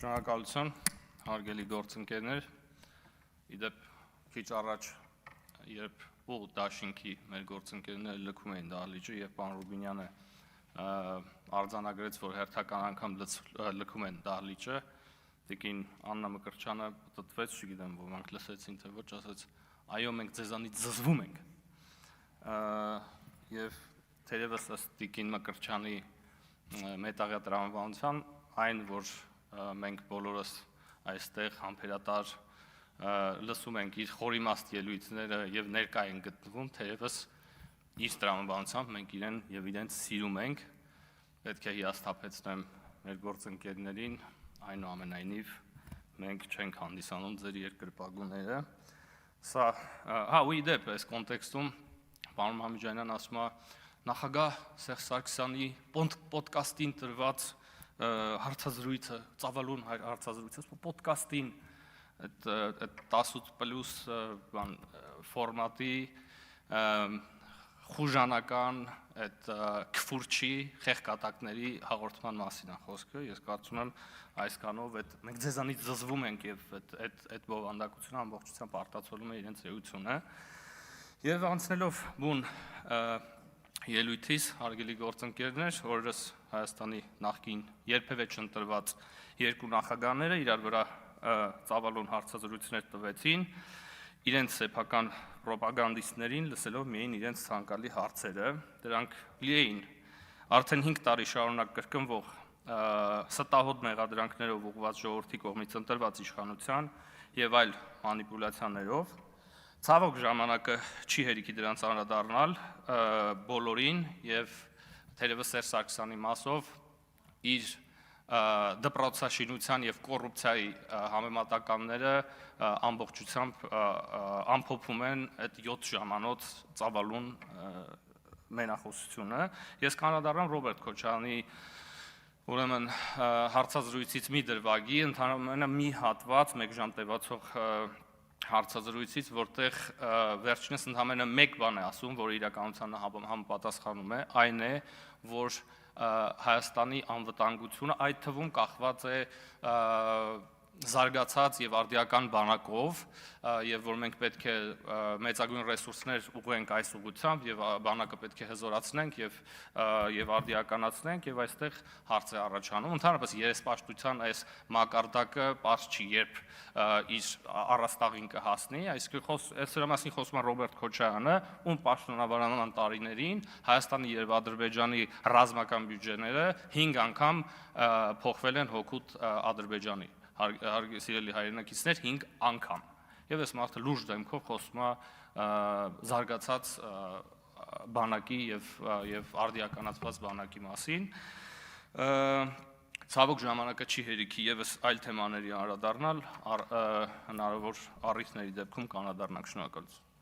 Շնորհակալություն, հարգելի գործընկերներ, իդեպ քիչ առաջ, երբ ու դաշինքի մեր գործընկերները լքում էին դահլիճը և պարոն Ռուբինյանը արձանագրեց, որ հերթական անգամ լքում են դահլիճը, տիկին Աննա Մկրտչյանը պտտվեց, չգիտեմ, ոմանք լսեցին, թե ոչ, ասաց, այո, մենք ձեզանից զզվում ենք, և թերևս ըստ տիկին Մկրտչյանի մետաղյա տրամաբանության, այն, որ մենք բոլորս այստեղ համբերատար լսում ենք իր խորիմաստ ելույթները և ներկա են գտնվում, թերևս իր տրամաբանությամբ մենք իրեն և իրենց սիրում ենք, պետք է հիասթափեցնեմ մեր գործընկերներին, այնուամենայնիվ մենք չենք հանդիսանում ձեր երկրպագուները, ու իդեպ այս կոնտեքստում պարոն Մամիջանյան ասում է նախագահ Սերժ Սարգսյանի պոդկաստին տրված հարցազրույցը, ծավալուն հարցազրույցը, պոդկաստին, այդ 18+ ֆորմատի խուժանական, այդ քֆուրչի, խեղկատակների հաղորդման մասին է խոսքը, ես կարծում եմ այսքանով մենք ձեզանից զզվում ենք և այդ բովանդակությունը ամբողջությամբ արտացոլում է իրենց էությունը և անցնելով բուն ելույթիս, հարգելի գործընկերներ, օրերս Հայաստանի նախկին երբևէ չընտրված երկու նախագահները իրար վրա ծավալուն հարցազրույցներ տվեցին, իրենց սեփական պրոպագանդիստներին լսելով միայն իրենց ցանկալի հարցերը, դրանք լի էին արդեն 5 տարի շարունակ կրկնվող ստահոդ մեղադրանքներով ուղղված ժողովրդի կողմից ընտրված իշխանության և այլ մանիպուլյացիաներով, ցավոք ժամանակը չի հերիքի դրանց անդրադառնալ բոլորին և թերևս Սերժ Սարգսյանի մասով իր դպրոցաշինության և կոռուպցիայի համեմատականները ամբողջությամբ ամփոփում են այդ 7 ժամանոց ծավալուն մենախոսությունը։ Ես կանդրադառնամ Ռոբերտ Քոչարյանի ուրեմն հարցազրույցից մի դրվագի, ընդհանրապես մի հատված, 1 ժամ տևացող հարցազրույցից, որտեղ վերջինս ընդամենը մեկ բան է ասում, որ իրականությանը համապատասխանում է, այն է, որ Հայաստանի անվտանգությունը այդ թվում կախված է զարգացած և արդիական բանակով և որ մենք պետք է մեծագույն ռեսուրսներ ուղղենք այս ուղղությամբ և բանակը պետք է հզորացնենք և արդիականացնենք և այստեղ հարց է առաջանում, ընդհանրապես երեսպաշտության այս մակարդակը պարզ չի, երբ իր առաստաղին կհասնի, այսինքն սրա մասին խոսում է Ռոբերտ Քոչարյանը, ում պաշտոնավարման տարիներին Հայաստանի և Ադրբեջանի ռազմական բյուջեները 5 անգամ փոխվել են հօգուտ Ադրբեջանի, սիրելի հայրենակիցներ, 5 անգամ, և այս մարդը լուրջ դեմքով խոսում է զարգացած բանակի և արդիականացված բանակի մասին, ցավոք ժամանակը չի հերիքի ևս այլ թեմաների անդրադառնալ, հնարավոր առիթների դեպքում կանդրադառնանք, շնորհակալություն։